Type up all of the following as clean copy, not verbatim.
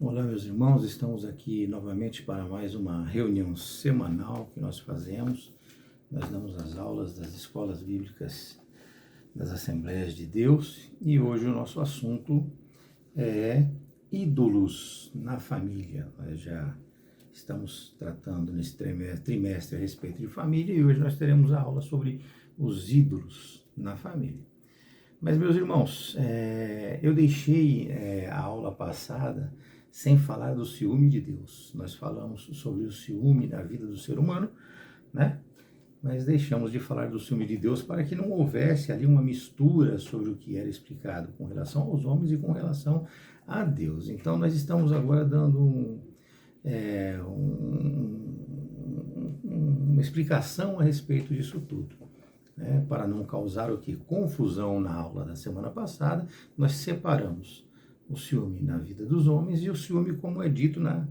Olá, meus irmãos, estamos aqui novamente para mais uma reunião semanal que nós fazemos. Nós damos as aulas das escolas bíblicas das Assembleias de Deus e hoje o nosso assunto é ídolos na família. Nós já estamos tratando nesse trimestre a respeito de família e hoje nós teremos a aula sobre os ídolos na família. Mas, meus irmãos, eu deixei a aula passada sem falar do ciúme de Deus. Nós falamos sobre o ciúme da vida do ser humano, né? Mas deixamos de falar do ciúme de Deus para que não houvesse ali uma mistura sobre o que era explicado com relação aos homens e com relação a Deus. Então, nós estamos agora dando uma explicação a respeito disso tudo. Para não causar o que? Confusão na aula da semana passada, nós separamos o ciúme na vida dos homens e o ciúme, como é dito na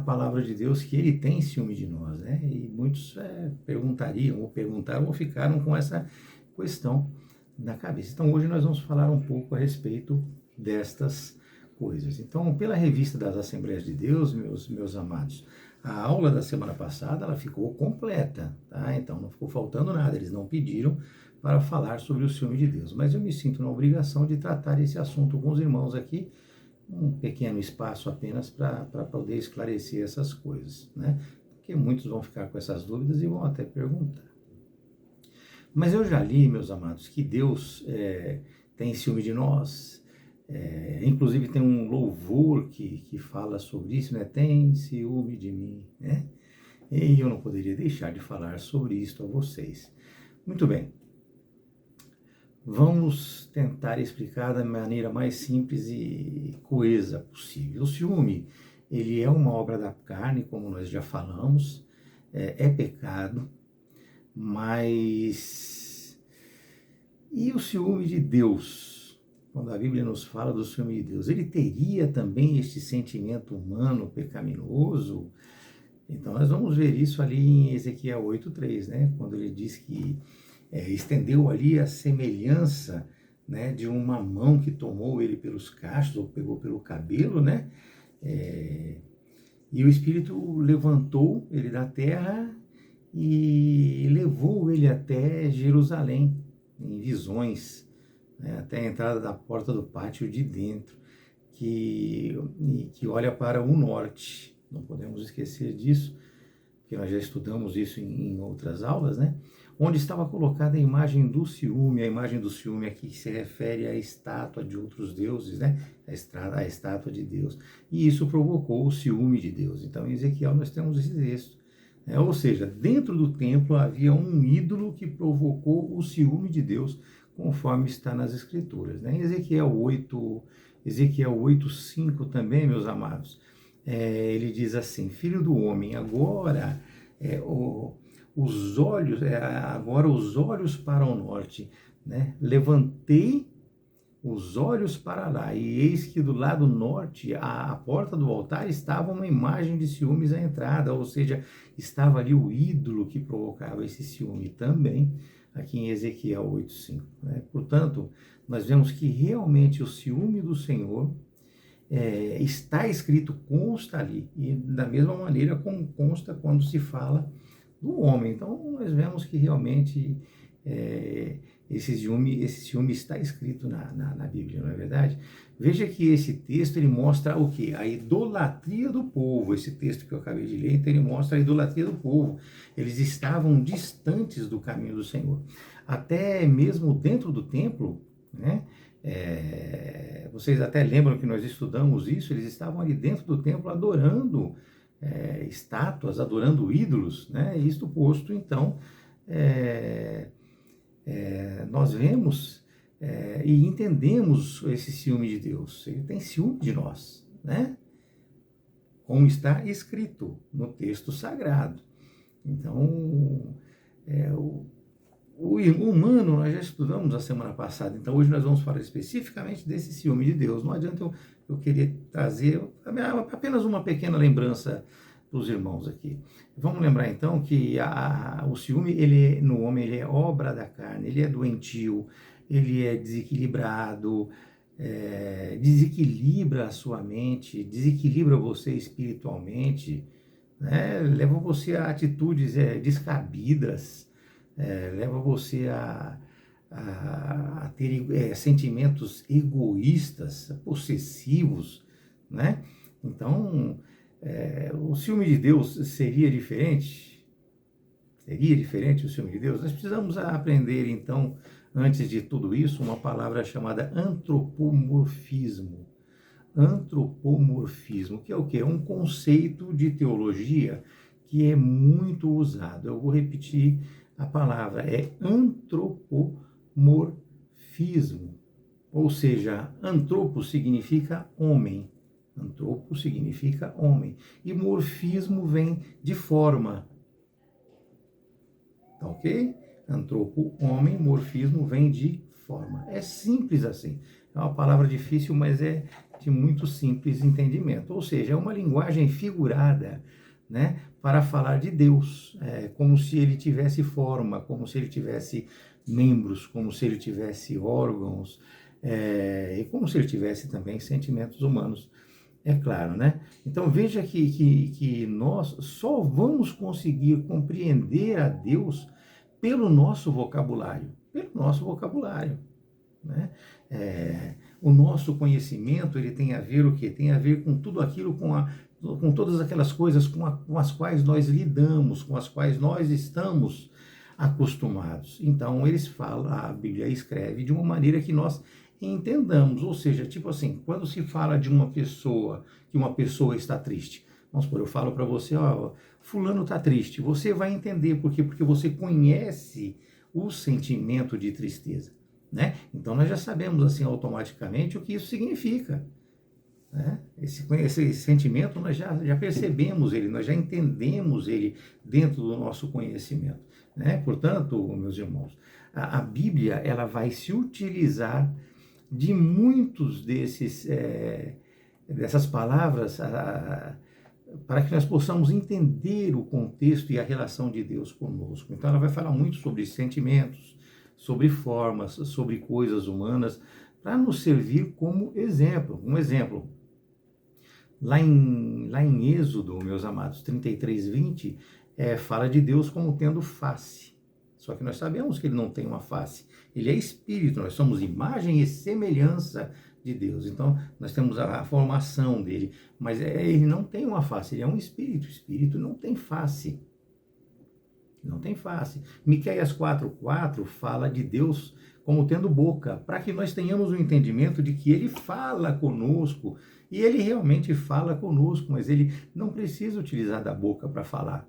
palavra de Deus, que ele tem ciúme de nós, né? E muitos perguntariam, ou perguntaram, ou ficaram com essa questão na cabeça. Então, hoje nós vamos falar um pouco a respeito destas coisas. Então, pela revista das Assembleias de Deus, meus amados, a aula da semana passada ela ficou completa, tá? Então não ficou faltando nada, eles não pediram para falar sobre o ciúme de Deus, mas eu me sinto na obrigação de tratar esse assunto com os irmãos aqui, um pequeno espaço apenas para poder esclarecer essas coisas, né? Porque muitos vão ficar com essas dúvidas e vão até perguntar. Mas eu já li, meus amados, que Deus tem ciúme de nós. Inclusive tem um louvor que fala sobre isso, né? Tem ciúme de mim, né? E eu não poderia deixar de falar sobre isso a vocês. Muito bem, vamos tentar explicar da maneira mais simples e coesa possível. O ciúme, ele é uma obra da carne, como nós já falamos, é pecado, mas... E o ciúme de Deus? Quando a Bíblia nos fala do ciúme de Deus, ele teria também este sentimento humano pecaminoso? Então nós vamos ver isso ali em Ezequiel 8:3, né? Quando ele diz que estendeu ali a semelhança, né, de uma mão que tomou ele pelos cachos, ou pegou pelo cabelo, né? E o Espírito levantou ele da terra e levou ele até Jerusalém, em visões, até a entrada da porta do pátio de dentro, que olha para o norte. Não podemos esquecer disso, porque nós já estudamos isso em outras aulas, né? Onde estava colocada a imagem do ciúme. A imagem do ciúme aqui se refere à estátua de outros deuses, né? A estátua de Deus. E isso provocou o ciúme de Deus. Então, em Ezequiel nós temos esse texto. Ou seja, dentro do templo havia um ídolo que provocou o ciúme de Deus, conforme está nas Escrituras, né? Em Ezequiel 8:5 também, meus amados, ele diz assim: Filho do homem, agora os olhos para o norte, né? Levantei os olhos para lá, e eis que do lado norte, a porta do altar, estava uma imagem de ciúmes à entrada, ou seja, estava ali o ídolo que provocava esse ciúme também, aqui em Ezequiel 8:5. Né? Portanto, nós vemos que realmente o ciúme do Senhor está escrito, consta ali, e da mesma maneira como consta quando se fala do homem. Então, nós vemos que realmente esse ciúme está escrito na Bíblia, não é verdade? Veja que esse texto ele mostra o quê? A idolatria do povo. Esse texto que eu acabei de ler, então ele mostra a idolatria do povo. Eles estavam distantes do caminho do Senhor. Até mesmo dentro do templo, né? Vocês até lembram que nós estudamos isso, eles estavam ali dentro do templo adorando estátuas, adorando ídolos, né? Isto posto, então, nós vemos e entendemos esse ciúme de Deus. Ele tem ciúme de nós, né? Como está escrito no texto sagrado. Então, o humano nós já estudamos a semana passada, então hoje nós vamos falar especificamente desse ciúme de Deus. Não adianta eu querer trazer apenas uma pequena lembrança para os irmãos aqui. Vamos lembrar então que o ciúme no homem ele é obra da carne, ele é doentio, ele é desequilibrado, desequilibra a sua mente, desequilibra você espiritualmente, né? Leva você a atitudes descabidas, leva você a ter sentimentos egoístas, possessivos, né? Então, o ciúme de Deus seria diferente? Seria diferente o ciúme de Deus? Nós precisamos aprender, então, antes de tudo isso, uma palavra chamada antropomorfismo. Antropomorfismo, que é o quê? É um conceito de teologia que é muito usado. Eu vou repetir a palavra, é antropomorfismo. Ou seja, antropo significa homem. Antropo significa homem. E morfismo vem de forma. Tá ok? Antropo, homem, morfismo vem de forma. É simples assim. É uma palavra difícil, mas é de muito simples entendimento. Ou seja, é uma linguagem figurada, né, para falar de Deus, como se ele tivesse forma, como se ele tivesse membros, como se ele tivesse órgãos, e como se ele tivesse também sentimentos humanos. É claro, né? Então veja que nós só vamos conseguir compreender a Deus pelo nosso vocabulário. Pelo nosso vocabulário, né? O nosso conhecimento, ele tem a ver o quê? Tem a ver com tudo aquilo, com todas aquelas coisas com as quais nós lidamos, com as quais nós estamos acostumados. Então, eles falam, a Bíblia escreve de uma maneira que nós entendamos, ou seja, tipo assim, quando se fala de uma pessoa, que uma pessoa está triste, vamos supor, eu falo para você, ó, fulano está triste, você vai entender por quê? Porque você conhece o sentimento de tristeza, né? Então nós já sabemos assim automaticamente o que isso significa, né? Esse sentimento nós já percebemos ele, nós já entendemos ele dentro do nosso conhecimento, né? Portanto, meus irmãos, a Bíblia ela vai se utilizar de muitos dessas palavras para que nós possamos entender o contexto e a relação de Deus conosco. Então ela vai falar muito sobre sentimentos, sobre formas, sobre coisas humanas, para nos servir como exemplo. Um exemplo, lá em Êxodo, meus amados, 33:20, fala de Deus como tendo face. Só que nós sabemos que ele não tem uma face. Ele é espírito, nós somos imagem e semelhança de Deus. Então, nós temos a formação dele. Mas ele não tem uma face, ele é um espírito. O espírito não tem face. Não tem face. Miqueias 4:4 fala de Deus como tendo boca, para que nós tenhamos o entendimento de que ele fala conosco, e ele realmente fala conosco, mas ele não precisa utilizar da boca para falar.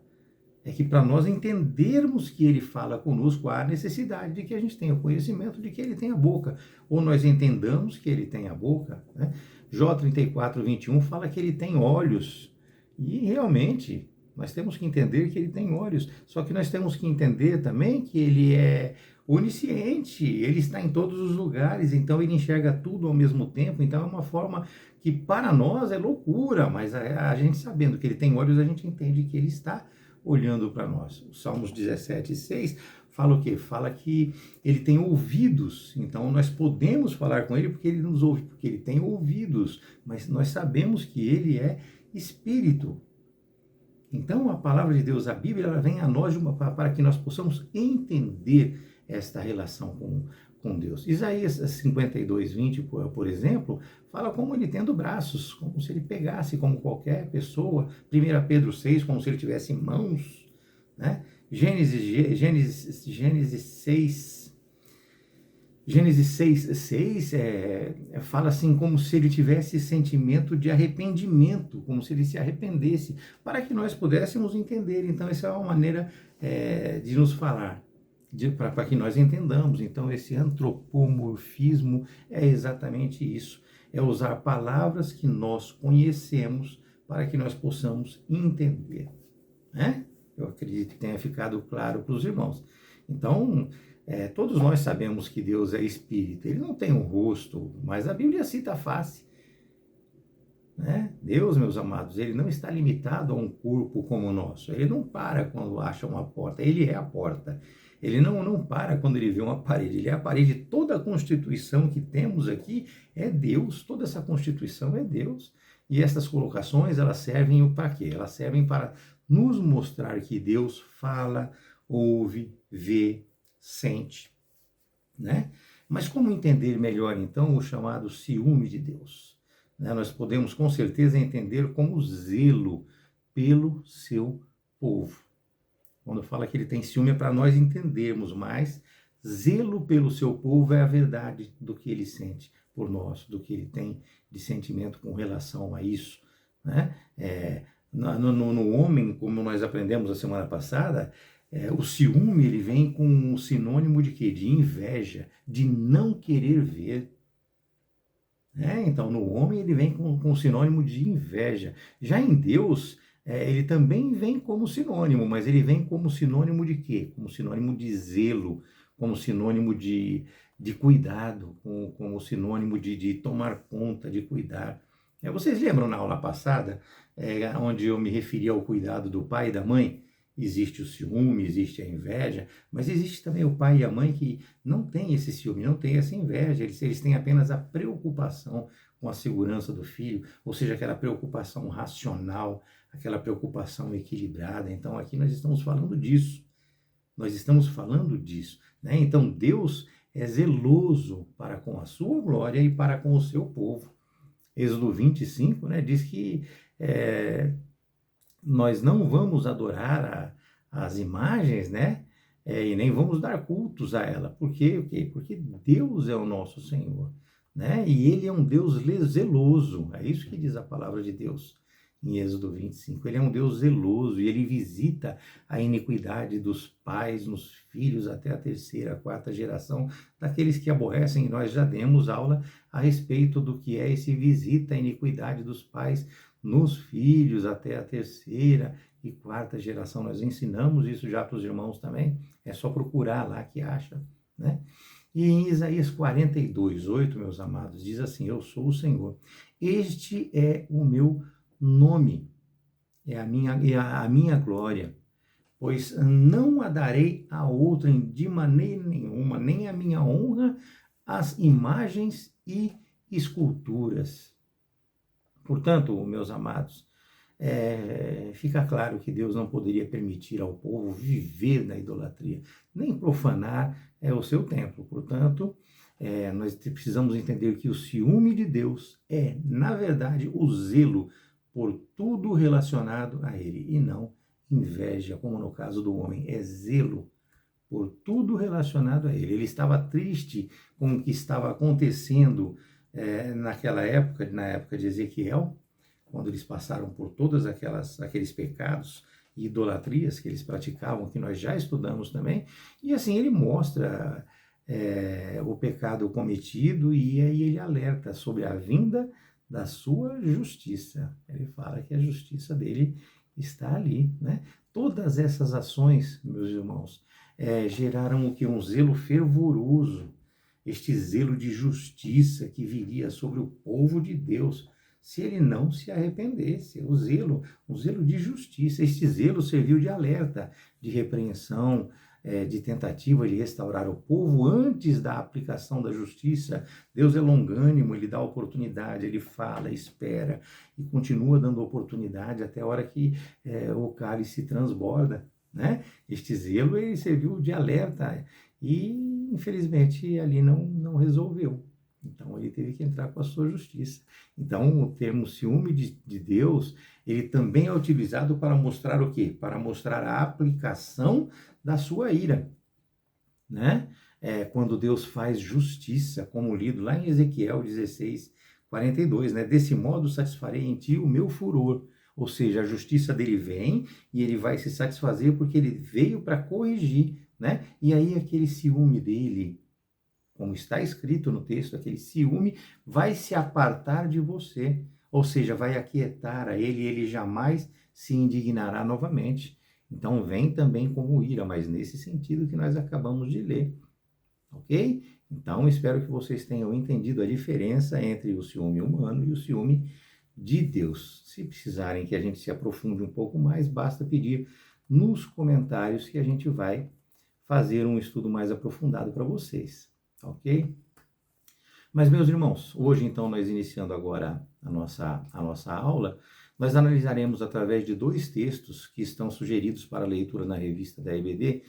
É que para nós entendermos que ele fala conosco, há necessidade de que a gente tenha o conhecimento de que ele tem a boca, ou nós entendamos que ele tem a boca, né? Jó 34:21 fala que ele tem olhos, e realmente nós temos que entender que ele tem olhos, só que nós temos que entender também que ele é onisciente, ele está em todos os lugares, então ele enxerga tudo ao mesmo tempo, então é uma forma que para nós é loucura, mas a gente sabendo que ele tem olhos, a gente entende que ele está olhando para nós. O Salmos 17:6 fala o quê? Fala que ele tem ouvidos, então nós podemos falar com ele porque ele nos ouve, porque ele tem ouvidos, mas nós sabemos que ele é espírito. Então a palavra de Deus, a Bíblia, ela vem a nós para que nós possamos entender esta relação com Deus. Isaías 52:20, por exemplo, fala como ele tendo braços, como se ele pegasse como qualquer pessoa. 1 Pedro 6, como se ele tivesse mãos, né? Gênesis 6:6 fala assim, como se ele tivesse sentimento de arrependimento, como se ele se arrependesse, para que nós pudéssemos entender. Então, essa é uma maneira de nos falar, para que nós entendamos. Então, esse antropomorfismo é exatamente isso, é usar palavras que nós conhecemos para que nós possamos entender, né? Eu acredito que tenha ficado claro para os irmãos. Então, todos nós sabemos que Deus é espírito, ele não tem um rosto, mas a Bíblia cita a face, né? Deus, meus amados, ele não está limitado a um corpo como o nosso, ele não para quando acha uma porta, ele é a porta. Ele não para quando ele vê uma parede, ele é a parede. Toda a constituição que temos aqui é Deus, toda essa constituição é Deus. E essas colocações, elas servem para quê? Elas servem para nos mostrar que Deus fala, ouve, vê, sente, né? Mas como entender melhor, então, o chamado ciúme de Deus? Né? Nós podemos, com certeza, entender como zelo pelo seu povo. Quando fala que ele tem ciúme é para nós entendermos mais. Zelo pelo seu povo é a verdade do que ele sente por nós, do que ele tem de sentimento com relação a isso, né? No homem, como nós aprendemos a semana passada, o ciúme ele vem com um sinônimo de quê? De inveja, de não querer ver. Então, no homem ele vem com sinônimo de inveja. Já em Deus, ele também vem como sinônimo, mas ele vem como sinônimo de quê? Como sinônimo de zelo, como sinônimo de cuidado, como sinônimo de tomar conta, de cuidar. Vocês lembram na aula passada, onde eu me referi ao cuidado do pai e da mãe? Existe o ciúme, existe a inveja, mas existe também o pai e a mãe que não têm esse ciúme, não têm essa inveja, eles têm apenas a preocupação com a segurança do filho, ou seja, aquela preocupação racional, aquela preocupação equilibrada. Então aqui nós estamos falando disso, né? Então Deus é zeloso para com a sua glória e para com o seu povo. Êxodo 25, né, diz que nós não vamos adorar as imagens, né? E nem vamos dar cultos a ela. Por quê? Porque Deus é o nosso Senhor, né? E Ele é um Deus zeloso. É isso que diz a palavra de Deus em Êxodo 25. Ele é um Deus zeloso e Ele visita a iniquidade dos pais nos filhos até a terceira, quarta geração daqueles que aborrecem. E nós já demos aula a respeito do que é esse visita a iniquidade dos pais nos filhos até a terceira e quarta geração. Nós ensinamos isso já para os irmãos também, é só procurar lá que acha, né? E em Isaías 42:8, meus amados, diz assim: eu sou o Senhor, este é o meu nome, é a minha glória, pois não a darei a outrem de maneira nenhuma, nem a minha honra às imagens e esculturas. Portanto, meus amados, fica claro que Deus não poderia permitir ao povo viver na idolatria, nem profanar o seu templo. Portanto, nós precisamos entender que o ciúme de Deus é, na verdade, o zelo por tudo relacionado a Ele, e não inveja, como no caso do homem, é zelo por tudo relacionado a Ele. Ele estava triste com o que estava acontecendo naquela época, na época de Ezequiel, quando eles passaram por todos aqueles pecados e idolatrias que eles praticavam, que nós já estudamos também, e assim ele mostra o pecado cometido e aí ele alerta sobre a vinda da sua justiça. Ele fala que a justiça dele está ali, né? Todas essas ações, meus irmãos, geraram o que? Um zelo fervoroso, este zelo de justiça que viria sobre o povo de Deus, se ele não se arrependesse. Um zelo de justiça. Este zelo serviu de alerta, de repreensão, de tentativa de restaurar o povo antes da aplicação da justiça. Deus é longânimo, Ele dá oportunidade, Ele fala, espera e continua dando oportunidade até a hora que o cálice transborda, né? Este zelo ele serviu de alerta e, infelizmente, ali não resolveu. Então, ele teve que entrar com a sua justiça. Então, o termo ciúme de Deus, ele também é utilizado para mostrar o quê? Para mostrar a aplicação da sua ira, né? Quando Deus faz justiça, como lido lá em Ezequiel 16:42, né? Desse modo satisfarei em ti o meu furor. Ou seja, a justiça dele vem e ele vai se satisfazer porque ele veio para corrigir, né? E aí aquele ciúme dele, como está escrito no texto, aquele ciúme vai se apartar de você, ou seja, vai aquietar a ele e ele jamais se indignará novamente. Então vem também como ira, mas nesse sentido que nós acabamos de ler, ok? Então espero que vocês tenham entendido a diferença entre o ciúme humano e o ciúme de Deus. Se precisarem que a gente se aprofunde um pouco mais, basta pedir nos comentários que a gente vai fazer um estudo mais aprofundado para vocês, ok? Mas, meus irmãos, hoje então nós iniciando agora a nossa aula, nós analisaremos através de 2 textos que estão sugeridos para leitura na revista da EBD,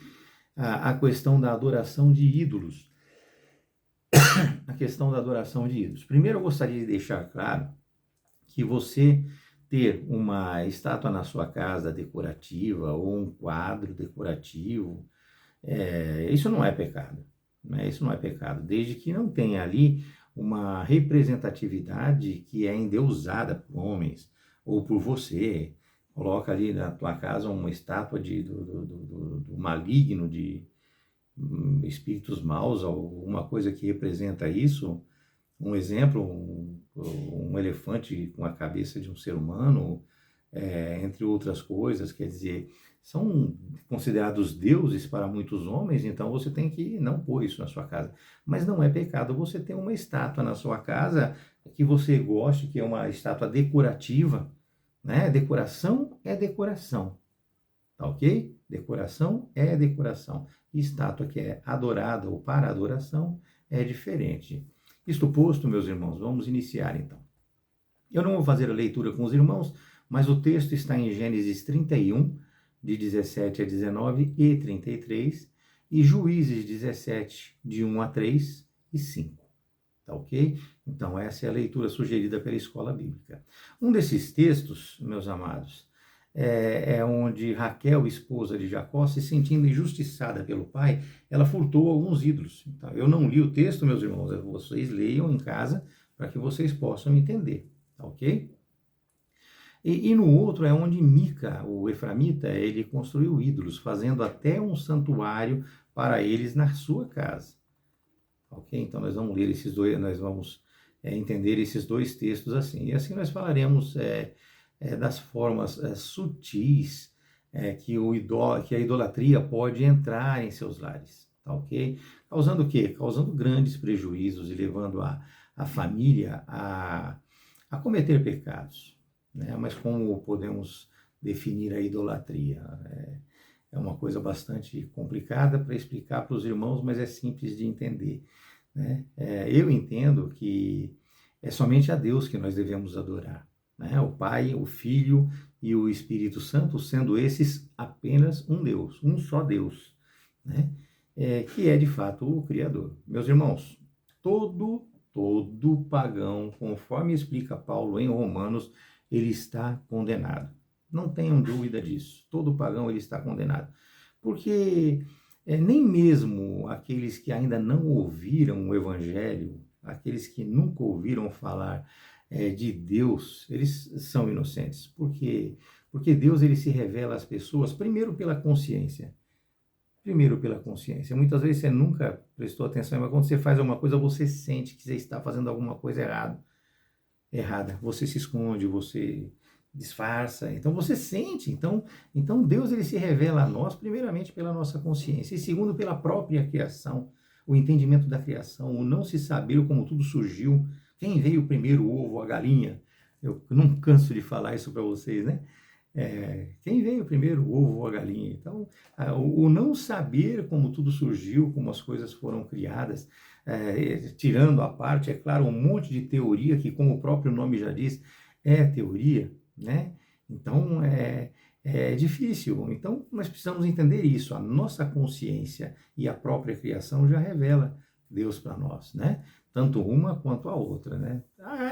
a questão da adoração de ídolos. A questão da adoração de ídolos. Primeiro eu gostaria de deixar claro que você ter uma estátua na sua casa decorativa ou um quadro decorativo, isso não é pecado, né? Isso não é pecado, desde que não tenha ali uma representatividade que é endeusada por homens ou por você. Coloca ali na tua casa uma estátua do maligno, de espíritos maus, alguma coisa que representa isso. Um exemplo, um elefante com a cabeça de um ser humano, entre outras coisas, quer dizer, são considerados deuses para muitos homens, então você tem que não pôr isso na sua casa. Mas não é pecado você ter uma estátua na sua casa que você goste, que é uma estátua decorativa, né? Decoração é decoração, tá ok? Decoração é decoração. Estátua que é adorada ou para adoração é diferente. Isto posto, meus irmãos, vamos iniciar então. Eu não vou fazer a leitura com os irmãos, mas o texto está em Gênesis 31, de 17 a 19 e 33, e Juízes 17, de 1 a 3 e 5. Tá ok? Então, essa é a leitura sugerida pela Escola Bíblica. Um desses textos, meus amados, é onde Raquel, esposa de Jacó, se sentindo injustiçada pelo pai, ela furtou alguns ídolos. Então, eu não li o texto, meus irmãos, vocês leiam em casa para que vocês possam entender, tá ok? E no outro é onde Mica, o eframita, ele construiu ídolos, fazendo até um santuário para eles na sua casa. Ok? Então nós vamos ler esses dois, nós vamos entender esses 2 textos assim. E assim nós falaremos das formas sutis que a idolatria pode entrar em seus lares, tá ok? Causando o quê? Causando grandes prejuízos e levando a família a cometer pecados, né? Mas como podemos definir a idolatria? É uma coisa bastante complicada para explicar para os irmãos, mas é simples de entender, né? Eu entendo que é somente a Deus que nós devemos adorar, né? O Pai, o Filho e o Espírito Santo, sendo esses apenas um Deus, um só Deus, né? Que é de fato o Criador. Meus irmãos, todo pagão, conforme explica Paulo em Romanos, ele está condenado. Não tenham dúvida disso. Todo pagão ele está condenado. Porque nem mesmo aqueles que ainda não ouviram o Evangelho, aqueles que nunca ouviram falar de Deus, eles são inocentes. Por quê? Porque Deus ele se revela às pessoas primeiro pela consciência. Primeiro pela consciência. Muitas vezes você nunca prestou atenção, mas quando você faz alguma coisa, você sente que você está fazendo alguma coisa errada. Você se esconde, você disfarça. Então você sente. Então Deus ele se revela a nós primeiramente pela nossa consciência e segundo pela própria criação, o entendimento da criação, o não se saber como tudo surgiu, quem veio primeiro, o ovo ou a galinha. Eu não canso de falar isso para vocês, né? Quem veio primeiro, o ovo ou a galinha? Então, o não saber como tudo surgiu, como as coisas foram criadas, tirando à parte, é claro, um monte de teoria que, como o próprio nome já diz, é teoria, né? Então, é difícil. Então, nós precisamos entender isso. A nossa consciência e a própria criação já revela Deus para nós, né? Tanto uma quanto a outra, né?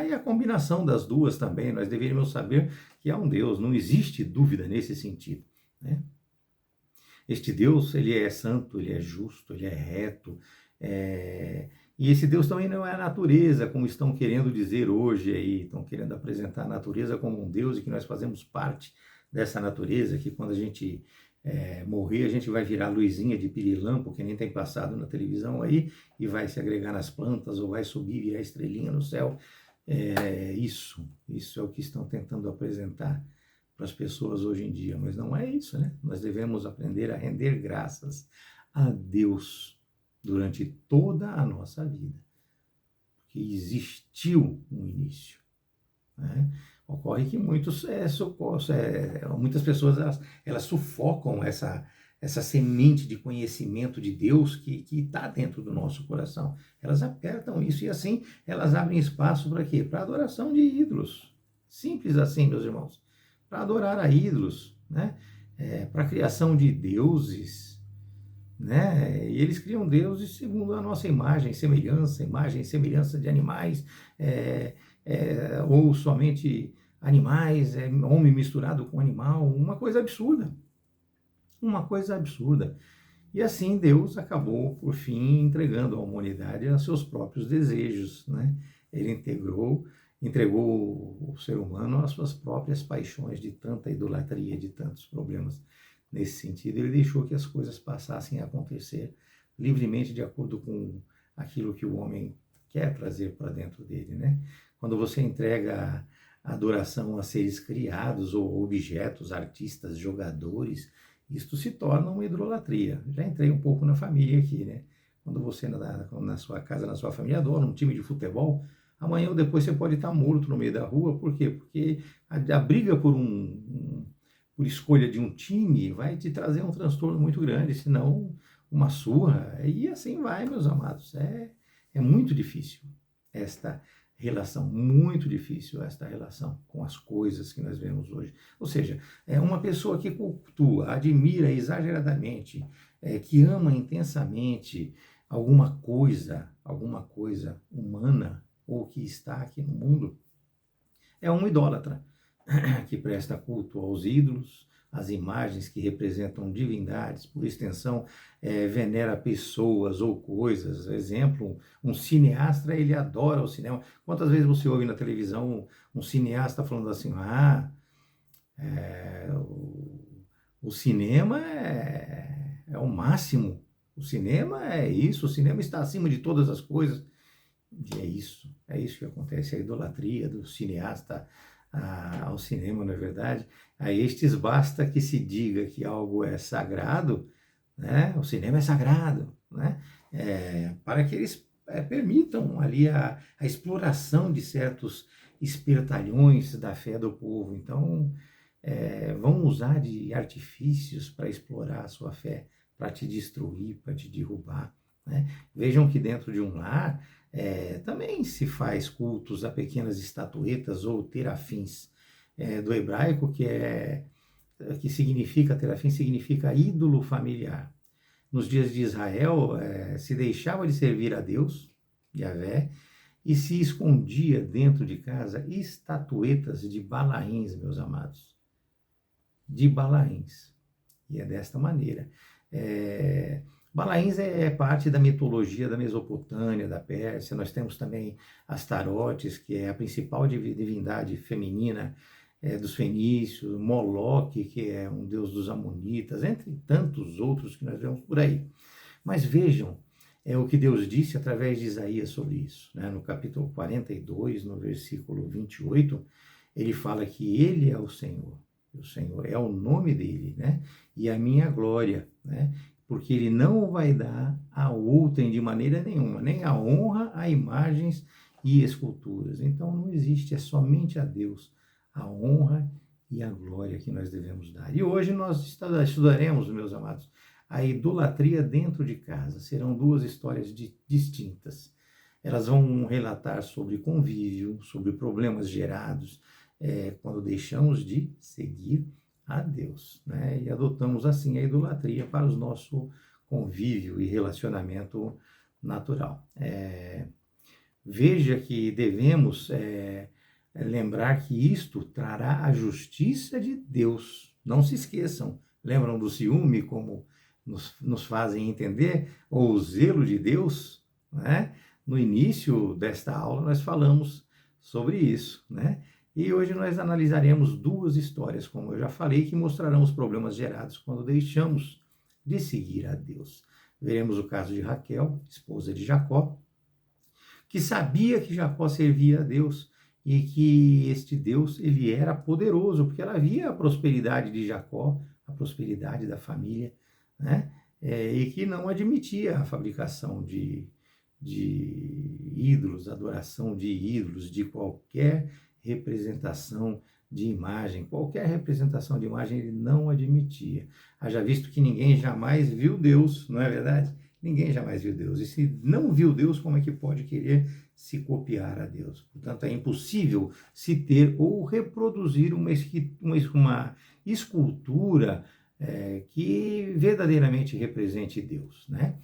E a combinação das duas também, nós deveríamos saber que há um Deus, não existe dúvida nesse sentido, né? Este Deus, ele é santo, ele é justo, ele é reto, e esse Deus também não é a natureza, como estão querendo dizer hoje aí, estão querendo apresentar a natureza como um Deus e que nós fazemos parte dessa natureza, que quando a gente morrer, a gente vai virar luzinha de pirilampo, que nem tem passado na televisão aí, e vai se agregar nas plantas, ou vai subir, virar estrelinha no céu. Isso é o que estão tentando apresentar para as pessoas hoje em dia, mas não é isso, né? Nós devemos aprender a render graças a Deus durante toda a nossa vida, porque existiu um início, né? Ocorre que muitas pessoas elas sufocam essa semente de conhecimento de Deus que está dentro do nosso coração. Elas apertam isso e assim elas abrem espaço para quê? Para adoração de ídolos. Simples assim, meus irmãos. Para adorar a ídolos, né? Para a criação de deuses, né? E eles criam deuses segundo a nossa imagem e semelhança de animais, ou somente animais, homem misturado com animal, uma coisa absurda. E assim Deus acabou, por fim, entregando a humanidade a seus próprios desejos, né? Ele entregou o ser humano às suas próprias paixões de tanta idolatria, de tantos problemas. Nesse sentido, ele deixou que as coisas passassem a acontecer livremente de acordo com aquilo que o homem quer trazer para dentro dele, né? Quando você entrega a adoração a seres criados ou objetos, artistas, jogadores, isto se torna uma idolatria. Já entrei um pouco na família aqui, né? Quando você na sua casa, na sua família, adora um time de futebol, amanhã ou depois você pode estar morto no meio da rua. Por quê? Porque a briga por escolha de um time vai te trazer um transtorno muito grande, senão uma surra. E assim vai, meus amados. É muito difícil esta relação, muito difícil esta relação com as coisas que nós vemos hoje. Ou seja, é uma pessoa que cultua, admira exageradamente, que ama intensamente alguma coisa humana ou que está aqui no mundo, é um idólatra que presta culto aos ídolos, às imagens que representam divindades, por extensão, venera pessoas ou coisas. Exemplo, um cineasta, ele adora o cinema. Quantas vezes você ouve na televisão um cineasta falando assim, o cinema é o máximo, o cinema é isso, o cinema está acima de todas as coisas. E é isso que acontece, a idolatria do cineasta ao cinema, não é verdade? A estes basta que se diga que algo é sagrado, né? O cinema é sagrado, né? Para que eles permitam ali a exploração de certos espertalhões da fé do povo. Então, vão usar de artifícios para explorar a sua fé, para te destruir, para te derrubar, né? Vejam que dentro de um lar também se faz cultos a pequenas estatuetas ou terafins, do hebraico, que significa, terafim significa ídolo familiar. Nos dias de Israel, se deixava de servir a Deus, Yahvé, e se escondia dentro de casa estatuetas de Balaíns, meus amados. De Balaíns. E é desta maneira. Balaíns é parte da mitologia da Mesopotâmia, da Pérsia. Nós temos também Astarotes, que é a principal divindade feminina dos fenícios, Moloque, que é um deus dos amonitas, entre tantos outros que nós vemos por aí. Mas vejam o que Deus disse através de Isaías sobre isso, né? No capítulo 42, no versículo 28, ele fala que ele é o Senhor é o nome dele, né? E a minha glória, né? Porque ele não vai dar a outrem de maneira nenhuma, nem a honra a imagens e esculturas. Então não existe, é somente a Deus a honra e a glória que nós devemos dar. E hoje nós estudaremos, meus amados, a idolatria dentro de casa. Serão duas histórias distintas. Elas vão relatar sobre convívio, sobre problemas gerados quando deixamos de seguir a Deus, né? E adotamos assim a idolatria para o nosso convívio e relacionamento natural. Veja que devemos lembrar que isto trará a justiça de Deus. Não se esqueçam. Lembram do ciúme, como nos fazem entender? Ou o zelo de Deus, né? No início desta aula nós falamos sobre isso, né? E hoje nós analisaremos duas histórias, como eu já falei, que mostrarão os problemas gerados quando deixamos de seguir a Deus. Veremos o caso de Raquel, esposa de Jacó, que sabia que Jacó servia a Deus e que este Deus ele era poderoso, porque ela via a prosperidade de Jacó, a prosperidade da família, né? E que não admitia a fabricação de ídolos, adoração de ídolos, de qualquer representação de imagem, qualquer representação de imagem ele não admitia. Haja visto que ninguém jamais viu Deus, não é verdade? Ninguém jamais viu Deus. E se não viu Deus, como é que pode querer se copiar a Deus? Portanto, é impossível se ter ou reproduzir uma escultura que verdadeiramente represente Deus, né?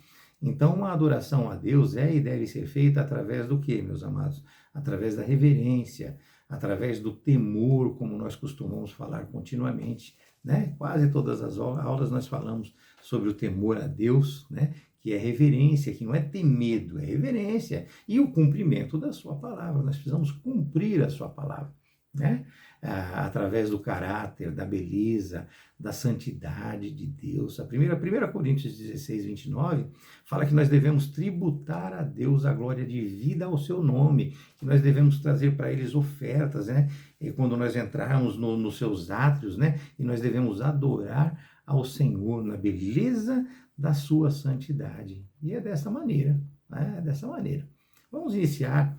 Então, uma adoração a Deus é e deve ser feita através do quê, meus amados? Através da reverência, através do temor, como nós costumamos falar continuamente, né? Quase todas as aulas nós falamos sobre o temor a Deus, né? Que é reverência, que não é ter medo, é reverência. E o cumprimento da sua palavra, nós precisamos cumprir a sua palavra, né? Através do caráter, da beleza, da santidade de Deus. A primeira Coríntios 16, 29, fala que nós devemos tributar a Deus a glória de vida ao seu nome, que nós devemos trazer para eles ofertas, né? E quando nós entrarmos nos seus átrios, né? E nós devemos adorar ao Senhor na beleza da sua santidade. E é dessa maneira, né? É dessa maneira. Vamos iniciar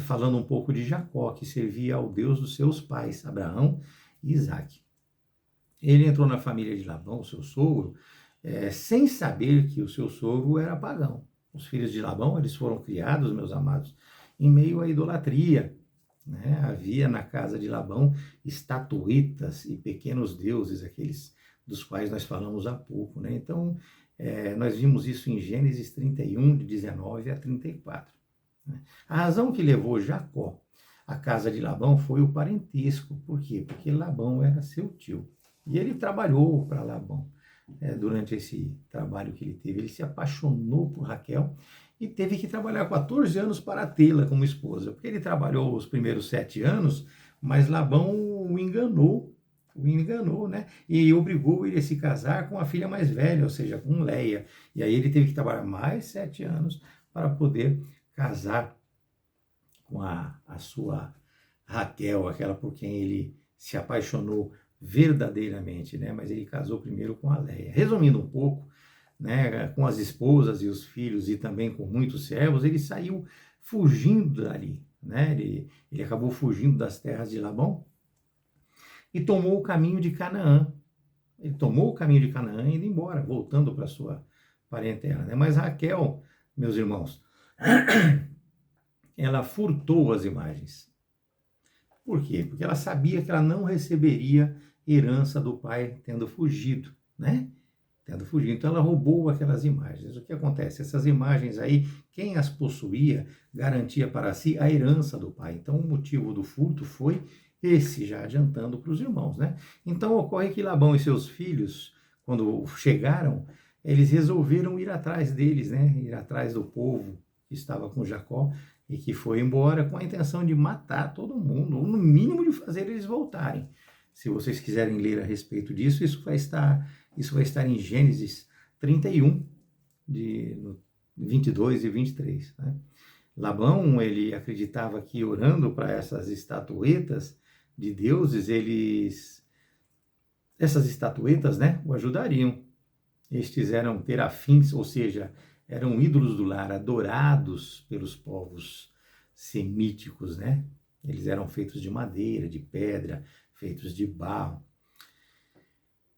falando um pouco de Jacó, que servia ao Deus dos seus pais, Abraão e Isaque. Ele entrou na família de Labão, seu sogro, sem saber que o seu sogro era pagão. Os filhos de Labão, eles foram criados, meus amados, em meio à idolatria, né? Havia na casa de Labão estatuetas e pequenos deuses, aqueles dos quais nós falamos há pouco, né? Então, nós vimos isso em Gênesis 31, de 19 a 34. A razão que levou Jacó à casa de Labão foi o parentesco. Por quê? Porque Labão era seu tio. E ele trabalhou para Labão. Durante esse trabalho que ele teve, ele se apaixonou por Raquel e teve que trabalhar 14 anos para tê-la como esposa. Porque ele trabalhou os primeiros 7 anos, mas Labão o enganou, né? E obrigou ele a se casar com a filha mais velha, ou seja, com Leia. E aí ele teve que trabalhar mais 7 anos para poder casar com a sua Raquel, aquela por quem ele se apaixonou verdadeiramente, né? Mas ele casou primeiro com a Leia. Resumindo um pouco, né? Com as esposas e os filhos e também com muitos servos, ele saiu fugindo dali, né? Ele acabou fugindo das terras de Labão e tomou o caminho de Canaã. Ele tomou o caminho de Canaã e indo embora, voltando para sua parentela, né? Mas Raquel, meus irmãos, ela furtou as imagens. Por quê? Porque ela sabia que ela não receberia herança do pai tendo fugido, né? Tendo fugido. Então ela roubou aquelas imagens. O que acontece? Essas imagens aí, quem as possuía, garantia para si a herança do pai. Então o motivo do furto foi esse, já adiantando para os irmãos, né? Então ocorre que Labão e seus filhos, quando chegaram, eles resolveram ir atrás deles, né? Ir atrás do povo que estava com Jacó e que foi embora com a intenção de matar todo mundo, ou no mínimo de fazer eles voltarem. Se vocês quiserem ler a respeito disso, isso vai estar em Gênesis 31, de 22 e 23. Né? Labão, ele acreditava que orando para essas estatuetas de deuses, essas estatuetas, né, o ajudariam. Estes eram terafins, ou seja, eram ídolos do lar, adorados pelos povos semíticos, né? Eles eram feitos de madeira, de pedra, feitos de barro.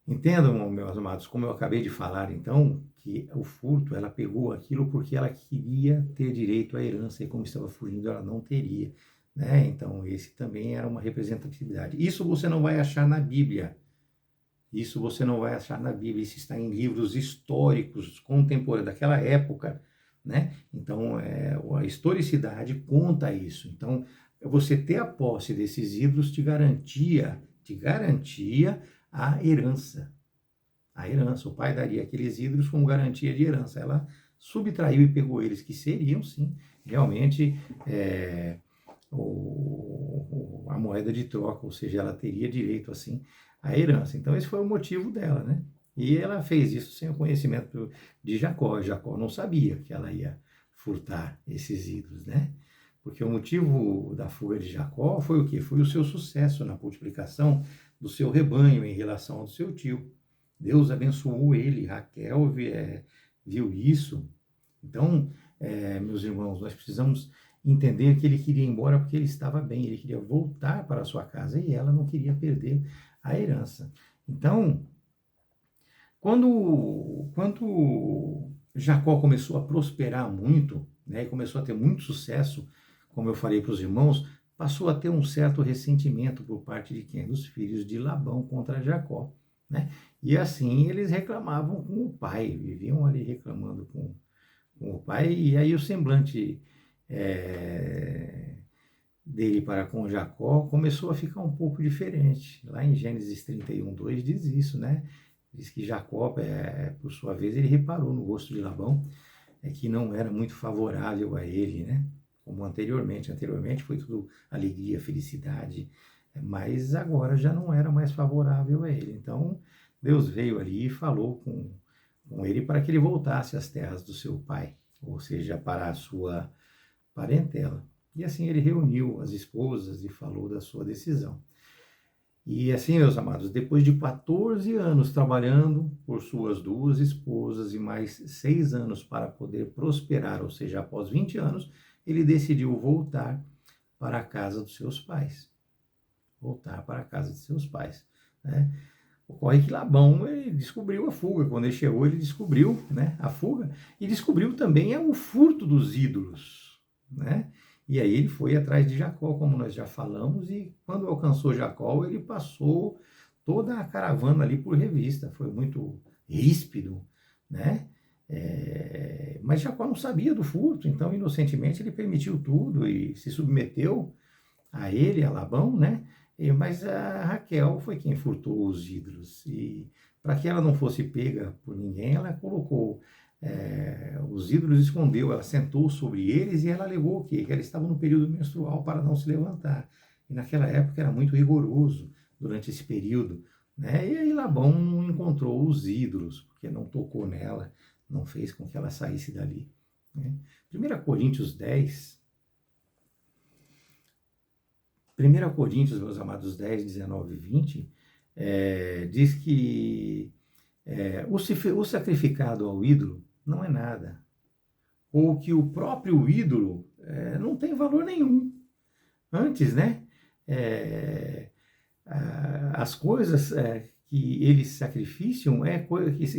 Entendam, meus amados, como eu acabei de falar, então, que o furto, ela pegou aquilo porque ela queria ter direito à herança e como estava fugindo, ela não teria, né? Então, esse também era uma representatividade. Isso você não vai achar na Bíblia. Isso você não vai achar na Bíblia, isso está em livros históricos, contemporâneos, daquela época, né? Então, a historicidade conta isso. Então, você ter a posse desses ídolos te garantia a herança. A herança, o pai daria aqueles ídolos como garantia de herança. Ela subtraiu e pegou eles, que seriam, sim, realmente a moeda de troca, ou seja, ela teria direito, assim, a herança. Então, esse foi o motivo dela, né? E ela fez isso sem o conhecimento de Jacó. Jacó não sabia que ela ia furtar esses ídolos, né? Porque o motivo da fuga de Jacó foi o quê? Foi o seu sucesso na multiplicação do seu rebanho em relação ao seu tio. Deus abençoou ele, Raquel viu isso. Então, meus irmãos, nós precisamos entender que ele queria ir embora porque ele estava bem, ele queria voltar para a sua casa e ela não queria perder a herança. Então, quando Jacó começou a prosperar muito, né, e começou a ter muito sucesso, como eu falei para os irmãos, passou a ter um certo ressentimento por parte de quem? Dos filhos de Labão contra Jacó, né? E assim eles reclamavam com o pai, viviam ali reclamando com o pai, e aí o semblante dele para com Jacó começou a ficar um pouco diferente. Lá em Gênesis 31:2 diz isso, né? Diz que Jacó, por sua vez, ele reparou no rosto de Labão, que não era muito favorável a ele, né? Como anteriormente. Anteriormente foi tudo alegria, felicidade, mas agora já não era mais favorável a ele. Então, Deus veio ali e falou com ele para que ele voltasse às terras do seu pai, ou seja, para a sua parentela. E assim ele reuniu as esposas e falou da sua decisão. E assim, meus amados, depois de 14 anos trabalhando por suas duas esposas e mais 6 anos para poder prosperar, ou seja, após 20 anos, ele decidiu voltar para a casa dos seus pais. Voltar para a casa de seus pais, né? Ocorre que Labão ele descobriu a fuga. Quando ele chegou, ele descobriu, né, a fuga e descobriu também o furto dos ídolos, né? E aí ele foi atrás de Jacó, como nós já falamos, e quando alcançou Jacó, ele passou toda a caravana ali por revista. Foi muito ríspido, né? Mas Jacó não sabia do furto, então inocentemente ele permitiu tudo e se submeteu a ele, a Labão, né? Mas a Raquel foi quem furtou os ídolos. E para que ela não fosse pega por ninguém, ela colocou os ídolos, escondeu, ela sentou sobre eles e ela alegou o quê? Que ela estava no período menstrual para não se levantar. E naquela época era muito rigoroso durante esse período, né? E aí Labão não encontrou os ídolos, porque não tocou nela, não fez com que ela saísse dali, né? 1 Coríntios 10, 1 Coríntios, meus amados, 10, 19 e 20, diz que o sacrificado ao ídolo não é nada, ou que o próprio ídolo não tem valor nenhum. Antes, né, as coisas que eles sacrificam,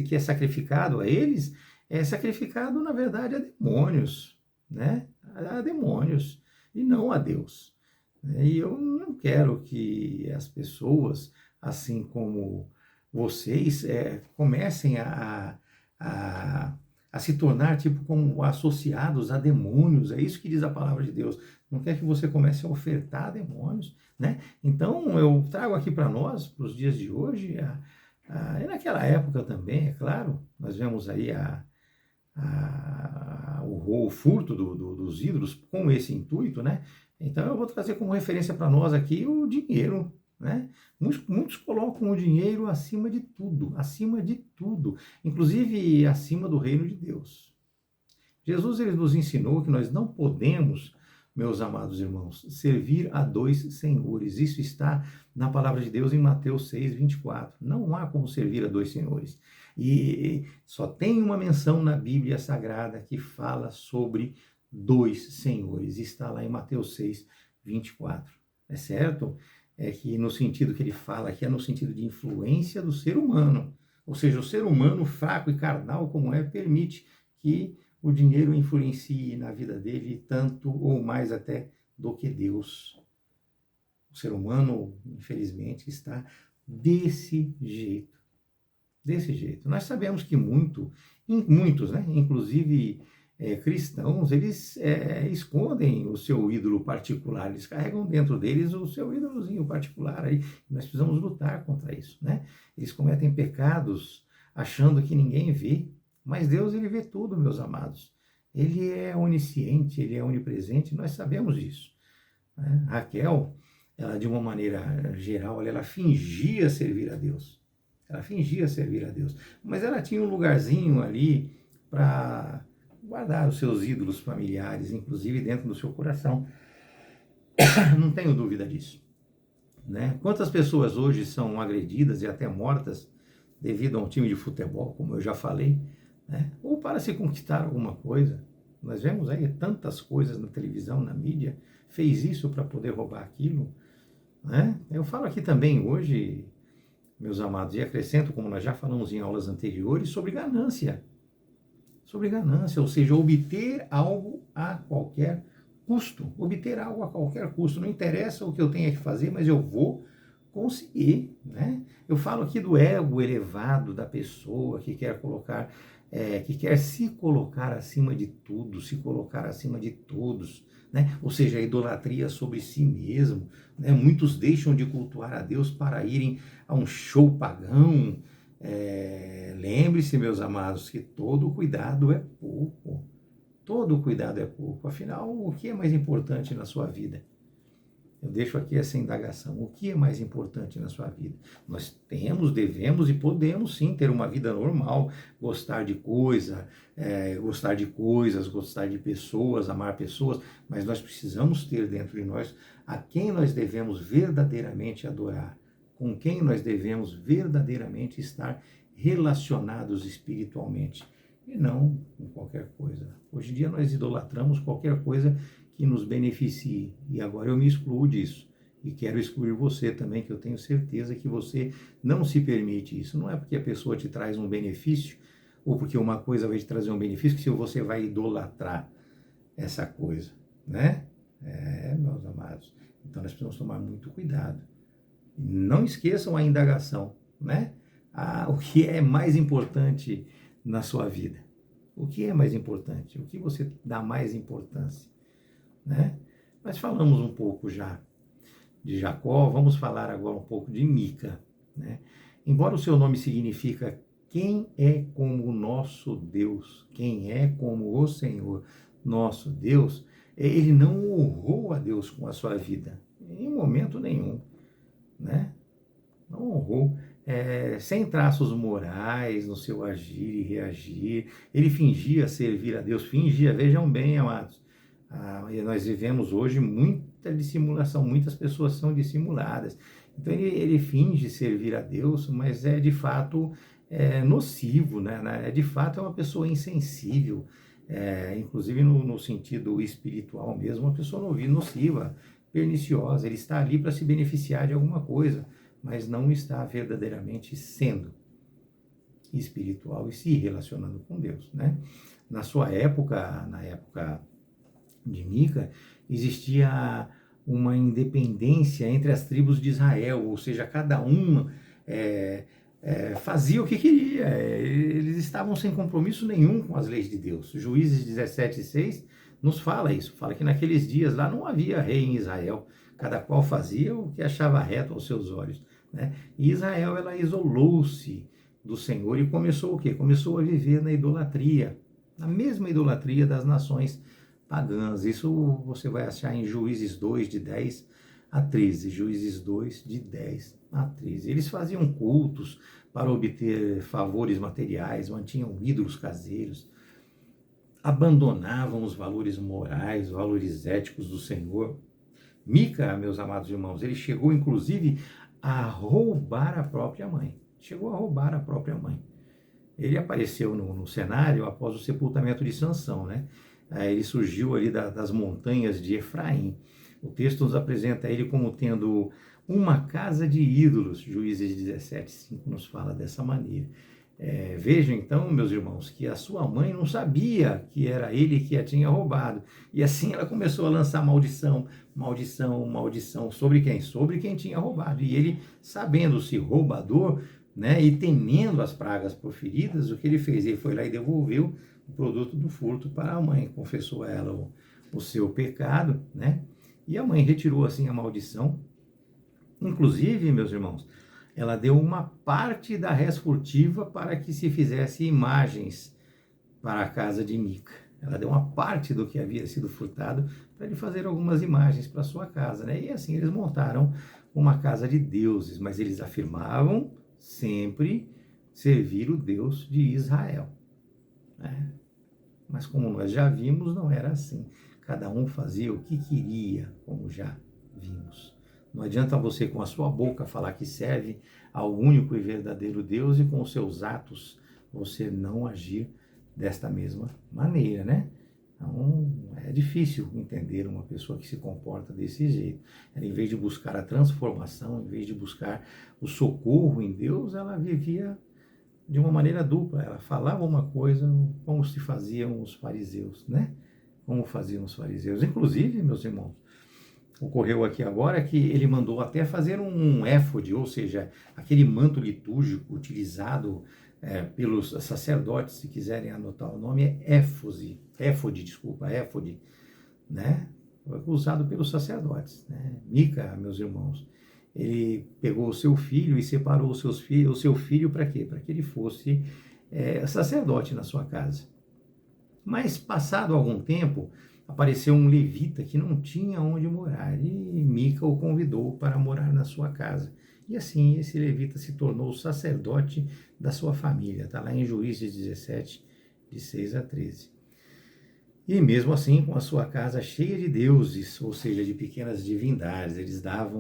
que é sacrificado a eles, é sacrificado, na verdade, a demônios, né? A demônios, e não a Deus. E eu não quero que as pessoas, assim como vocês, comecem a se tornar tipo como associados a demônios. É isso que diz a palavra de Deus. Não quer que você comece a ofertar demônios, né? Então eu trago aqui para nós, para os dias de hoje, e naquela época também, é claro, nós vemos aí o furto dos ídolos com esse intuito, né? Então eu vou trazer como referência para nós aqui o dinheiro, né? Muitos colocam o dinheiro acima de tudo, inclusive acima do reino de Deus. Jesus ele nos ensinou que nós não podemos, meus amados irmãos, servir a dois senhores. Isso está na palavra de Deus em Mateus 6:24. Não há como servir a dois senhores. E só tem uma menção na Bíblia Sagrada que fala sobre dois senhores. Está lá em Mateus 6:24. É certo? É que no sentido que ele fala aqui é no sentido de influência do ser humano. Ou seja, o ser humano fraco e carnal como permite que o dinheiro influencie na vida dele tanto ou mais até do que Deus. O ser humano, infelizmente, está desse jeito. Desse jeito. Nós sabemos que muitos, né, inclusive cristãos, eles escondem o seu ídolo particular, eles carregam dentro deles o seu ídolozinho particular. Aí nós precisamos lutar contra isso, né? Eles cometem pecados achando que ninguém vê, mas Deus ele vê tudo, meus amados. Ele é onisciente, ele é onipresente, nós sabemos disso, né? Raquel, ela de uma maneira geral, ela fingia servir a Deus. Ela fingia servir a Deus, mas ela tinha um lugarzinho ali para guardar os seus ídolos familiares, inclusive dentro do seu coração. Não tenho dúvida disso, né? Quantas pessoas hoje são agredidas e até mortas devido a um time de futebol, como eu já falei, né? Ou para se conquistar alguma coisa, Nós vemos aí tantas coisas na televisão, na mídia, fez isso para poder roubar aquilo, né? Eu falo aqui também hoje, meus amados, e acrescento, como nós já falamos em aulas anteriores, sobre ganância. Sobre ganância, ou seja, obter algo a qualquer custo. Obter algo a qualquer custo. Não interessa o que eu tenha que fazer, mas eu vou conseguir, né? Eu falo aqui do ego elevado da pessoa que quer colocar, que quer se colocar acima de tudo, se colocar acima de todos, né? Ou seja, a idolatria sobre si mesmo, né? Muitos deixam de cultuar a Deus para irem a um show pagão. Lembre-se, meus amados, que todo cuidado é pouco. Todo cuidado é pouco. Afinal, o que é mais importante na sua vida? Eu deixo aqui essa indagação. O que é mais importante na sua vida? Nós temos, devemos e podemos sim ter uma vida normal, gostar de coisas, gostar de pessoas, amar pessoas, mas nós precisamos ter dentro de nós a quem nós devemos verdadeiramente adorar, com quem nós devemos verdadeiramente estar relacionados espiritualmente, e não com qualquer coisa. Hoje em dia nós idolatramos qualquer coisa que nos beneficie, e agora eu me excluo disso, e quero excluir você também, que eu tenho certeza que você não se permite isso. Não é porque a pessoa te traz um benefício, ou porque uma coisa vai te trazer um benefício, que se você vai idolatrar essa coisa, né? Meus amados, então nós precisamos tomar muito cuidado. Não esqueçam a indagação, né? O que é mais importante na sua vida? O que é mais importante? O que você dá mais importância? Né? Nós falamos um pouco já de Jacó, vamos falar agora um pouco de Mica, né? Embora o seu nome significa quem é como o nosso Deus, quem é como o Senhor, nosso Deus, ele não honrou a Deus com a sua vida, em momento nenhum, né? Não honrou, sem traços morais no seu agir e reagir. Ele fingia servir a Deus, vejam bem, amados. E nós vivemos hoje muita dissimulação, muitas pessoas são dissimuladas. Então ele finge servir a Deus, mas de fato nocivo, né? De fato é uma pessoa insensível, inclusive no sentido espiritual mesmo, uma pessoa nociva, perniciosa. Ele está ali para se beneficiar de alguma coisa, mas não está verdadeiramente sendo espiritual e se relacionando com Deus, né? Na sua época, na época de Mica, existia uma independência entre as tribos de Israel, ou seja, cada uma fazia o que queria, eles estavam sem compromisso nenhum com as leis de Deus. Juízes 17:6 nos fala isso, fala que naqueles dias lá não havia rei em Israel, cada qual fazia o que achava reto aos seus olhos, né? E Israel, ela isolou-se do Senhor e começou o quê? Começou a viver na idolatria, na mesma idolatria das nações pagãs. Isso você vai achar em Juízes 2, de 10 a 13. Juízes 2, de 10 a 13. Eles faziam cultos para obter favores materiais, mantinham ídolos caseiros, abandonavam os valores morais, valores éticos do Senhor. Mica, meus amados irmãos, ele chegou inclusive a roubar a própria mãe. Chegou a roubar a própria mãe. Ele apareceu no cenário após o sepultamento de Sansão, né? Ele surgiu ali das montanhas de Efraim. O texto nos apresenta ele como tendo uma casa de ídolos. Juízes 17:5 nos fala dessa maneira. Vejam então, meus irmãos, que a sua mãe não sabia que era ele que a tinha roubado. E assim ela começou a lançar maldição, maldição, maldição. Sobre quem? Sobre quem tinha roubado. E ele, sabendo-se roubador, né, e temendo as pragas proferidas, o que ele fez? Ele foi lá e devolveu o produto do furto para a mãe. Confessou a ela o seu pecado, né? E a mãe retirou assim a maldição. Inclusive, meus irmãos, ela deu uma parte da res furtiva para que se fizesse imagens para a casa de Mica. Ela deu uma parte do que havia sido furtado para ele fazer algumas imagens para a sua casa, né? E assim eles montaram uma casa de deuses, mas eles afirmavam sempre servir o Deus de Israel, né? Mas como nós já vimos, não era assim. Cada um fazia o que queria, como já vimos. Não adianta você com a sua boca falar que serve ao único e verdadeiro Deus e com os seus atos você não agir desta mesma maneira, né? Então, é difícil entender uma pessoa que se comporta desse jeito. Ela, em vez de buscar a transformação, em vez de buscar o socorro em Deus, ela vivia de uma maneira dupla. Ela falava uma coisa como se faziam os fariseus, né? Como faziam os fariseus. Inclusive, meus irmãos, ocorreu aqui agora que ele mandou até fazer um éfode, ou seja, aquele manto litúrgico utilizado pelos sacerdotes, se quiserem anotar o nome, é éfode, né? Usado pelos sacerdotes, né? Mica, meus irmãos, ele pegou o seu filho e separou o seu filho para quê? Para que ele fosse sacerdote na sua casa. Mas, passado algum tempo, apareceu um levita que não tinha onde morar e Mica o convidou para morar na sua casa. E assim, esse levita se tornou o sacerdote da sua família. Está lá em Juízes 17, de 6 a 13. E mesmo assim, com a sua casa cheia de deuses, ou seja, de pequenas divindades, eles dava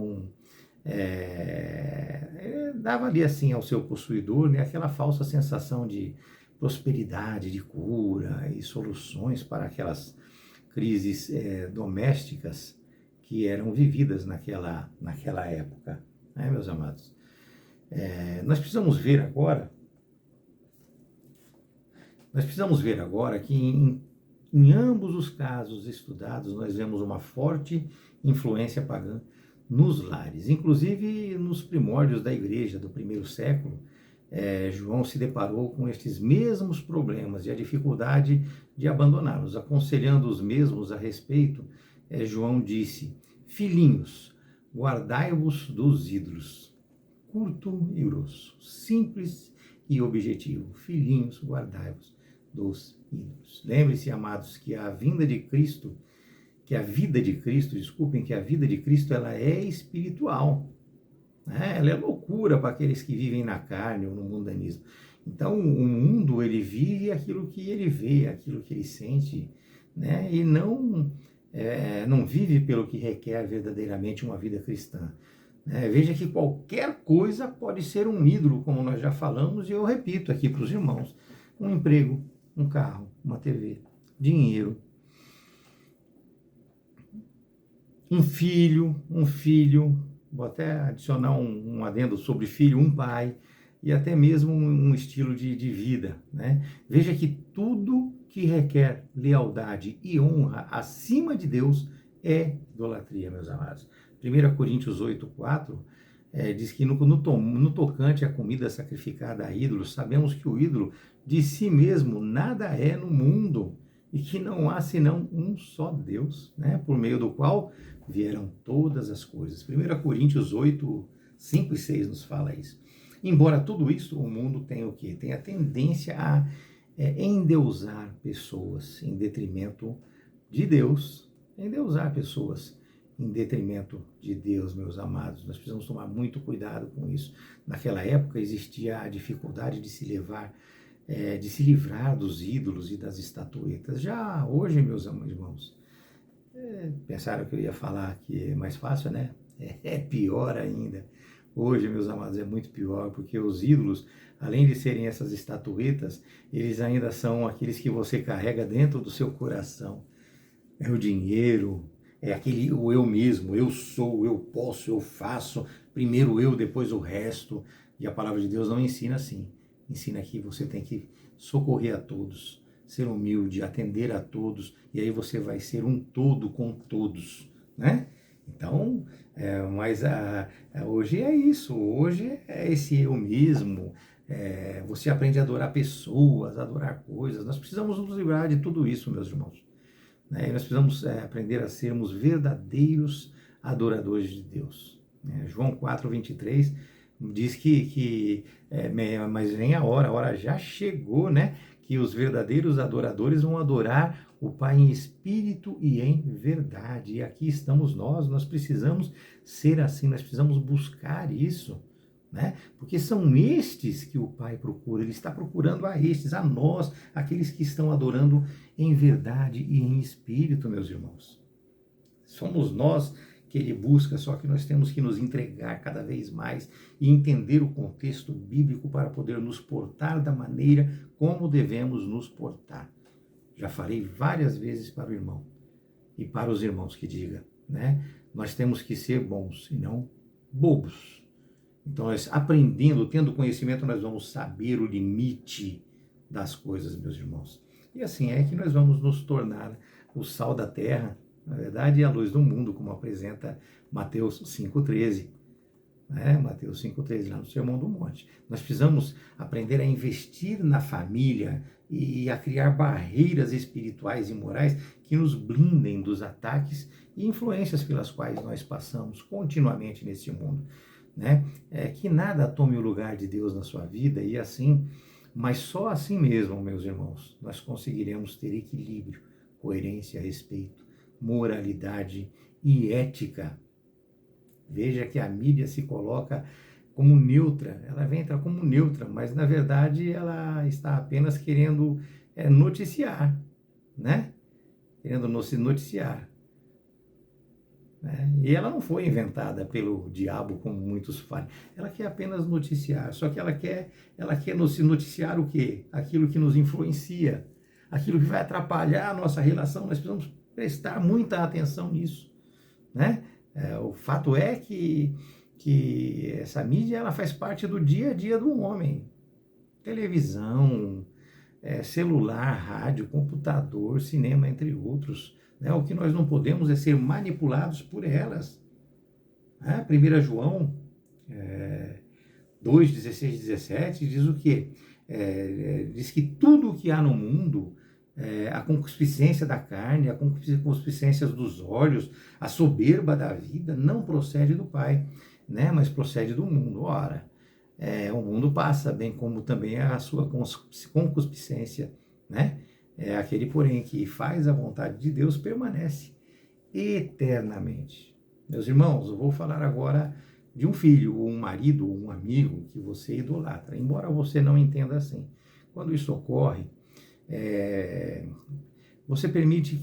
ali assim ao seu possuidor, né, aquela falsa sensação de prosperidade, de cura e soluções para aquelas crises domésticas que eram vividas naquela época, né, meus amados? Nós precisamos ver agora que em ambos os casos estudados, nós vemos uma forte influência pagã nos lares. Inclusive, nos primórdios da igreja do primeiro século, João se deparou com estes mesmos problemas e a dificuldade de abandoná-los. Aconselhando os mesmos a respeito, João disse: filhinhos, guardai-vos dos ídolos. Curto e grosso, simples e objetivo. Filhinhos, guardai-vos dos ídolos. Lembre-se, amados, que a vida de Cristo, ela é espiritual. Né? Ela é loucura para aqueles que vivem na carne ou no mundanismo. Então, o mundo, ele vive aquilo que ele vê, aquilo que ele sente, né? E não vive pelo que requer verdadeiramente uma vida cristã. Veja que qualquer coisa pode ser um ídolo, como nós já falamos, e eu repito aqui para os irmãos: um emprego, um carro, uma TV, dinheiro, um filho, vou até adicionar um adendo sobre filho, um pai, e até mesmo um estilo de vida, né? Veja que tudo que requer lealdade e honra acima de Deus é idolatria, meus amados. 1 Coríntios 8:4 diz que no tocante à comida sacrificada a ídolos, sabemos que o ídolo de si mesmo nada é no mundo e que não há senão um só Deus, né, por meio do qual vieram todas as coisas. 1 Coríntios 8, 5 e 6 nos fala isso. Embora tudo isso, o mundo tem o quê? Tem a tendência a endeusar pessoas em detrimento de Deus, endeusar pessoas em detrimento de Deus, meus amados. Nós precisamos tomar muito cuidado com isso. Naquela época existia a dificuldade de se livrar dos ídolos e das estatuetas. Já hoje, meus irmãos, pensaram que eu ia falar que é mais fácil, né? É pior ainda. Hoje, meus amados, é muito pior, porque os ídolos, além de serem essas estatuetas, eles ainda são aqueles que você carrega dentro do seu coração. É o dinheiro, é aquele o eu mesmo, eu sou, eu posso, eu faço, primeiro eu, depois o resto. E a palavra de Deus não ensina assim. Ensina que você tem que socorrer a todos, ser humilde, atender a todos, e aí você vai ser um todo com todos, né? Então, mas hoje é isso, hoje é esse eu mesmo, você aprende a adorar pessoas, a adorar coisas. Nós precisamos nos livrar de tudo isso, meus irmãos. Né? E nós precisamos aprender a sermos verdadeiros adoradores de Deus. João 4:23 diz mas vem a hora já chegou, né? Que os verdadeiros adoradores vão adorar o Pai em espírito e em verdade. E aqui estamos nós precisamos ser assim, nós precisamos buscar isso, né? Porque são estes que o Pai procura, Ele está procurando a estes, a nós, aqueles que estão adorando em verdade e em espírito, meus irmãos. Somos nós que Ele busca, só que nós temos que nos entregar cada vez mais e entender o contexto bíblico para poder nos portar da maneira como devemos nos portar. Já falei várias vezes para o irmão e para os irmãos que diga, né? Nós temos que ser bons e não bobos. Então, nós aprendendo, tendo conhecimento, nós vamos saber o limite das coisas, meus irmãos. E assim é que nós vamos nos tornar o sal da terra, na verdade, a luz do mundo, como apresenta Mateus 5,13. Mateus 5,13, lá no Sermão do Monte. Nós precisamos aprender a investir na família e a criar barreiras espirituais e morais que nos blindem dos ataques e influências pelas quais nós passamos continuamente nesse mundo. Que nada tome o lugar de Deus na sua vida e assim, mas só assim mesmo, meus irmãos, nós conseguiremos ter equilíbrio, coerência, respeito, moralidade e ética. Veja que a mídia se coloca como neutra, ela vem entrar como neutra, mas na verdade ela está apenas querendo noticiar, né? Querendo noticiar. E ela não foi inventada pelo diabo, como muitos falam. Ela quer apenas noticiar, só que ela quer noticiar o quê? Aquilo que nos influencia, aquilo que vai atrapalhar a nossa relação. Nós precisamos prestar muita atenção nisso, né? O fato é que essa mídia ela faz parte do dia a dia do homem. Televisão, celular, rádio, computador, cinema, entre outros. O que nós não podemos é ser manipulados por elas. 1 João 2, 16, 17 diz o quê? Diz que tudo o que há no mundo, a concupiscência da carne, a concupiscência dos olhos, a soberba da vida, não procede do Pai, mas procede do mundo. Ora, o mundo passa, bem como também a sua concupiscência, aquele, porém, que faz a vontade de Deus permanece eternamente. Meus irmãos, eu vou falar agora de um filho, ou um marido, ou um amigo que você idolatra, embora você não entenda assim. Quando isso ocorre, você permite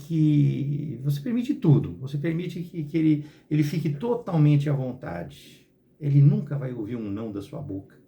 tudo, você permite que ele fique totalmente à vontade. Ele nunca vai ouvir um não da sua boca.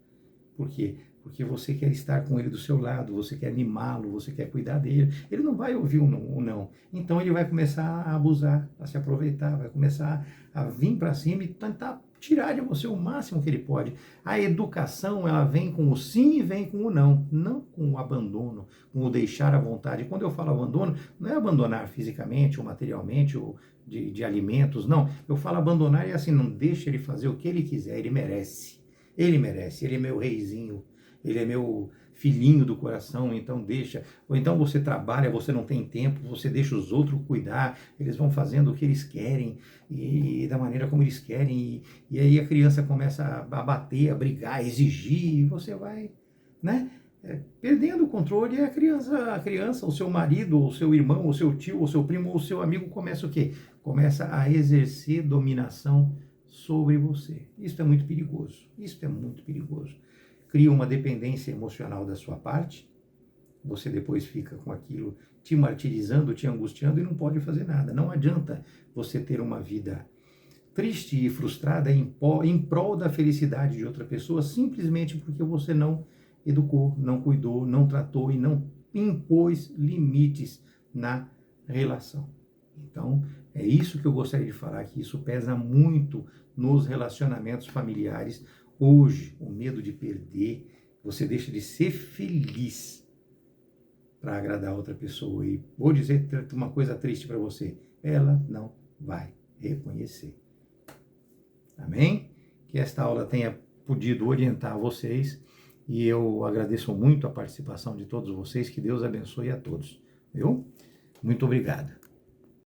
Por quê? Porque você quer estar com ele do seu lado, você quer mimá-lo, você quer cuidar dele. Ele não vai ouvir um não. Então ele vai começar a abusar, a se aproveitar, vai começar a vir para cima e tentar tirar de você o máximo que ele pode. A educação, ela vem com o sim e vem com o não com o abandono, com o deixar à vontade. Quando eu falo abandono, não é abandonar fisicamente ou materialmente ou de alimentos, não. Eu falo abandonar e assim, não deixa ele fazer o que ele quiser, ele merece. Ele merece, ele é meu reizinho, ele é meu filhinho do coração, então deixa. Ou então você trabalha, você não tem tempo, você deixa os outros cuidar, eles vão fazendo o que eles querem e da maneira como eles querem. E aí a criança começa a bater, a brigar, a exigir, e você vai, perdendo o controle. E a criança, o seu marido, o seu irmão, o seu tio, o seu primo, o seu amigo começa o quê? Começa a exercer dominação sobre você. Isso é muito perigoso. Isso é muito perigoso. Cria uma dependência emocional da sua parte. Você depois fica com aquilo te martirizando, te angustiando e não pode fazer nada. Não adianta você ter uma vida triste e frustrada em prol da felicidade de outra pessoa simplesmente porque você não educou, não cuidou, não tratou e não impôs limites na relação. Então, é isso que eu gostaria de falar, que isso pesa muito nos relacionamentos familiares. Hoje, o medo de perder, você deixa de ser feliz para agradar outra pessoa. E vou dizer uma coisa triste para você, ela não vai reconhecer. Amém? Que esta aula tenha podido orientar vocês e eu agradeço muito a participação de todos vocês. Que Deus abençoe a todos. Viu? Muito obrigado.